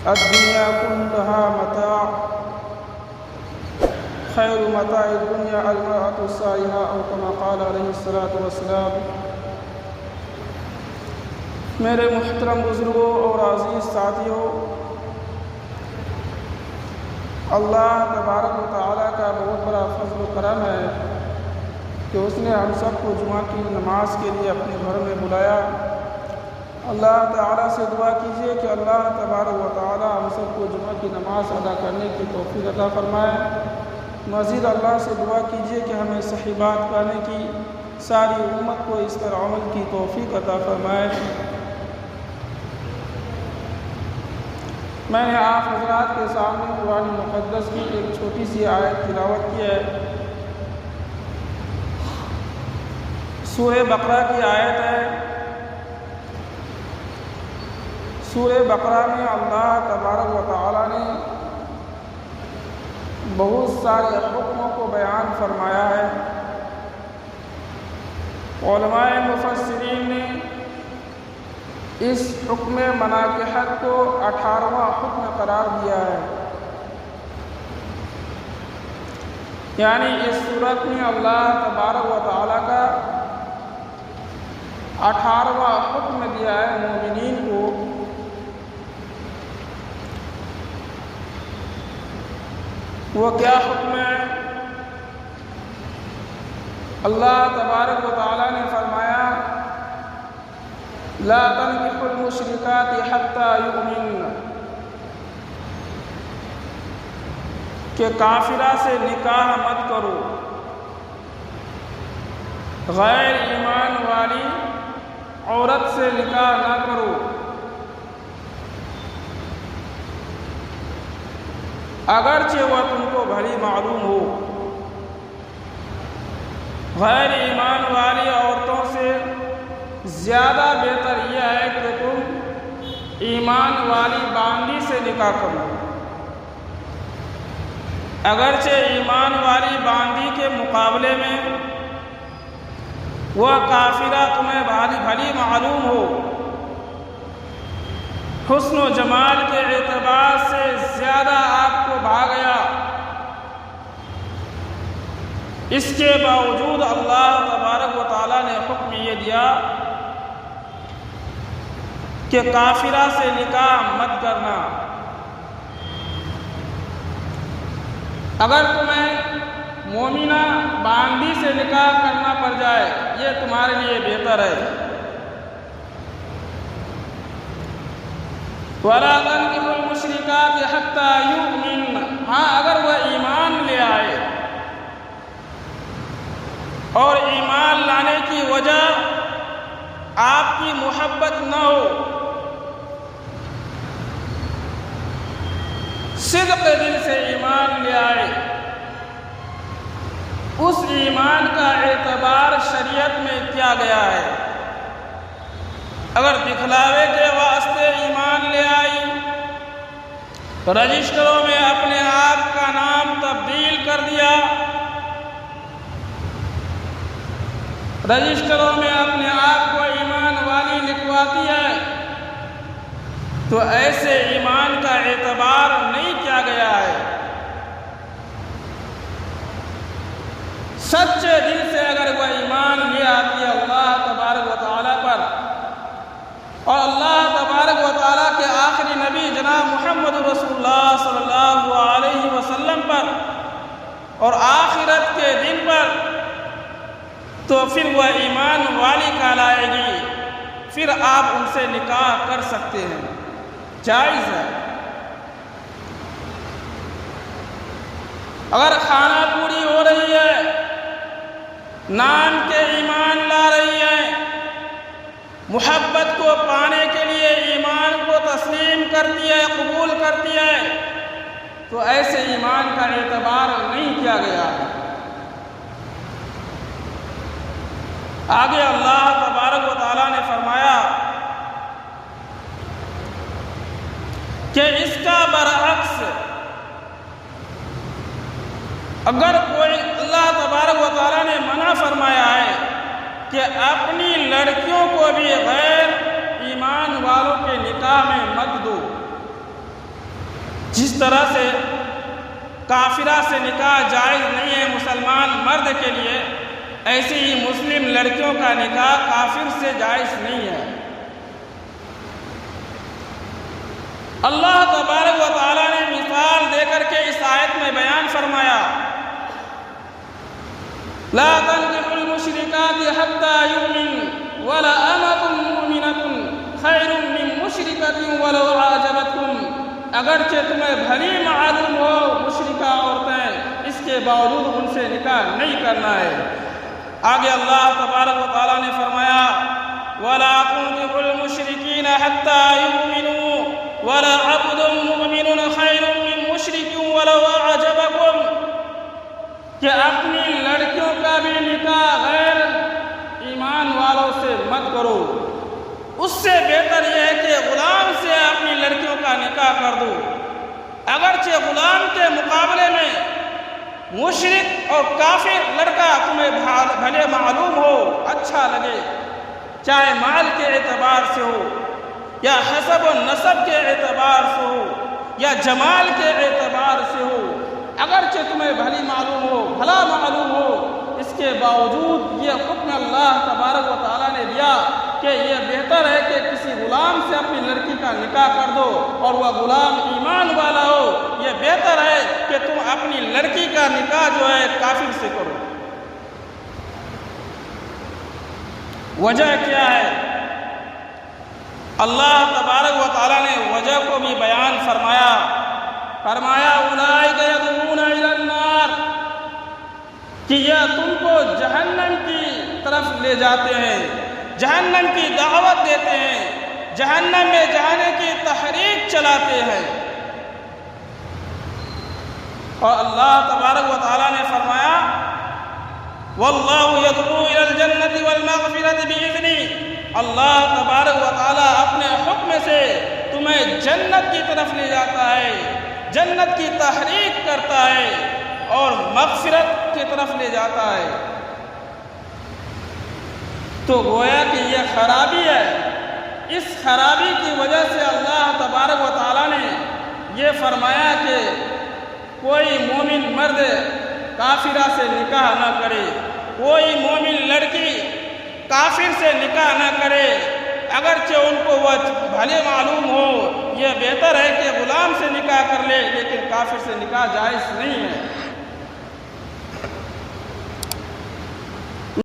الدنيا كلها متاع خير متاع الدنيا المرأة الصالحة أو كما قال علیہ الصلاۃ والسلام۔ میرے محترم بزرگوں اور عزیز ساتھیوں، اللہ تبارک و تعالیٰ کا بہت بڑا فضل و کرم ہے کہ اس نے ہم سب کو جمعہ کی نماز کے لیے اپنے گھر میں بلایا۔ اللہ تعالیٰ سے دعا کیجیے کہ اللہ تبارک و تعالیٰ ہم سب کو جمعہ کی نماز ادا کرنے کی توفیق عطا فرمائے۔ مزید اللہ سے دعا کیجیے کہ ہمیں صحیح بات کرنے کی، ساری امت کو اس پر عمل کی توفیق عطا فرمائے۔ میں نے آپ حضرات کے سامنے قرآن مقدس کی ایک چھوٹی سی آیت تلاوت کی ہے۔ سورہ بقرہ کی آیت ہے۔ سورہ بقرہ میں اللہ تبارک و تعالیٰ نے بہت سارے حکموں کو بیان فرمایا ہے۔ علماء مفسرین نے اس حکم مناکحت کو 18واں حکم قرار دیا ہے، یعنی اس صورت میں اللہ تبارک و تعالیٰ کا 18واں حکم دیا ہے مومنین کو۔ وہ کیا حکم ہے؟ اللہ تبارک و تعالیٰ نے فرمایا لا تنکحوا المشرکات حتی یؤمن، کہ کافرہ سے نکاح مت کرو، غیر ایمان والی عورت سے نکاح نہ کرو، اگرچہ وہ تم کو بھلی معلوم ہو۔ غیر ایمان والی عورتوں سے زیادہ بہتر یہ ہے کہ تم ایمان والی باندی سے نکاح کرو، اگرچہ ایمان والی باندی کے مقابلے میں وہ کافرہ تمہیں بھلی معلوم ہو، حسن و جمال کے اعتبار سے زیادہ آپ کو بھا گیا، اس کے باوجود اللہ تبارک و تعالیٰ نے حکم یہ دیا کہ کافرہ سے نکاح مت کرنا۔ اگر تمہیں مومنہ باندی سے نکاح کرنا پڑ جائے یہ تمہارے لیے بہتر ہے۔ وَلَا تَنكِحُوا الْمُشْرِكَاتِ حَتَّى يُؤْمِنَّ، ہاں اگر وہ ایمان لے آئے، اور ایمان لانے کی وجہ آپ کی محبت نہ ہو، صدق دل سے ایمان لے آئے، اس ایمان کا اعتبار شریعت میں کیا گیا ہے۔ اگر دکھلاوے کے واسطے ایمان لے آئی، رجسٹروں میں اپنے آپ کا نام تبدیل کر دیا، رجسٹروں میں اپنے آپ کو ایمان والی لکھواتی ہے، تو ایسے ایمان کا اعتبار نہیں کیا گیا ہے۔ سچے دل سے اگر وہ ایمان لے آتی ہے اللہ تبارک و تعالیٰ پر، اور اللہ تبارک و تعالیٰ کے آخری نبی جناب محمد رسول اللہ صلی اللہ علیہ وسلم پر، اور آخرت کے دن پر، تو پھر وہ ایمان والی کہلائے گی، پھر آپ ان سے نکاح کر سکتے ہیں، جائز ہے۔ اگر کھانا پوری ہو رہی ہے، نام کے ایمان لا رہی ہے، محبت کو پانے کے لیے ایمان کو تسلیم کرتی ہے، قبول کرتی ہے، تو ایسے ایمان کا اعتبار نہیں کیا گیا۔ آگے اللہ تبارک و تعالیٰ نے فرمایا کہ اس کا برعکس اگر کوئی، اللہ تبارک و تعالیٰ نے منع فرمایا ہے کہ اپنی لڑکیوں کو بھی غیر ایمان والوں کے نکاح میں مت دو، جس طرح سے کافرہ سے نکاح جائز نہیں ہے مسلمان مرد کے لیے، ایسی ہی مسلم لڑکیوں کا نکاح کافر سے جائز نہیں ہے۔ اللہ تبارک و تعالیٰ نے مثال دے کر کے اس آیت میں بیان فرمایا، لا تنكحوا المشركات حتى يؤمنوا ولأمة مؤمنة خير من مشركة ولو أعجبتكم، اگرچہ تمہیں بھلی معلوم ہو مشرکہ عورتیں، اس کے باوجود ان سے نکاح نہیں کرنا ہے۔ آگے اللہ تبارک و تعالیٰ نے فرمایا وَلَا تُنكِحُوا الْمُشْرِكِينَ حَتَّى يُؤْمِنُوا وَلَعَبْدٌ مُؤْمِنٌ خَيْرٌ مِّن مُّشْرِكٍ وَلَوْ أَعْجَبَكُمْ، کہ اپنی لڑکیوں کا بھی نکاح غیر ایمان والوں سے مت کرو، اس سے بہتر یہ ہے کہ غلام سے اپنی لڑکیوں کا نکاح کر دو۔ اگرچہ غلام کے مقابلے میں مشرک اور کافر لڑکا تمہیں بھلے معلوم ہو، اچھا لگے، چاہے مال کے اعتبار سے ہو یا حسب و نسب کے اعتبار سے ہو یا جمال کے اعتبار سے ہو، اگرچہ تمہیں بھلی معلوم ہو، بھلا معلوم ہو، اس کے باوجود یہ حکم اللہ تبارک و تعالیٰ نے دیا کہ یہ بہتر ہے کہ کسی غلام سے اپنی لڑکی کا نکاح کر دو، اور وہ غلام ایمان والا ہو، یہ بہتر ہے کہ تم اپنی لڑکی کا نکاح جو ہے کافر سے کرو۔ وجہ کیا ہے؟ اللہ تبارک و تعالیٰ نے وجہ کو بھی بیان فرمایا اولئک یدعون الی النار، کہ یہ تم کو جہنم کی طرف لے جاتے ہیں، جہنم کی دعوت دیتے ہیں، جہنم میں جانے کی تحریک چلاتے ہیں۔ اور اللہ تبارک و تعالیٰ نے فرمایا واللہ یدعو الی الجنۃ والمغفرۃ بإذنہ، اللہ تبارک و تعالیٰ اپنے حکم سے تمہیں جنت کی طرف لے جاتا ہے، جنت کی تحریک کرتا ہے اور مغفرت کی طرف لے جاتا ہے۔ تو گویا کہ یہ خرابی ہے، اس خرابی کی وجہ سے اللہ تبارک و تعالیٰ نے یہ فرمایا کہ کوئی مومن مرد کافرہ سے نکاح نہ کرے، کوئی مومن لڑکی کافر سے نکاح نہ کرے، اگرچہ ان کو وہ بھلے معلوم ہو، یہ بہتر ہے کہ غلام سے نکاح کر لے، لیکن کافر سے نکاح جائز نہیں ہے۔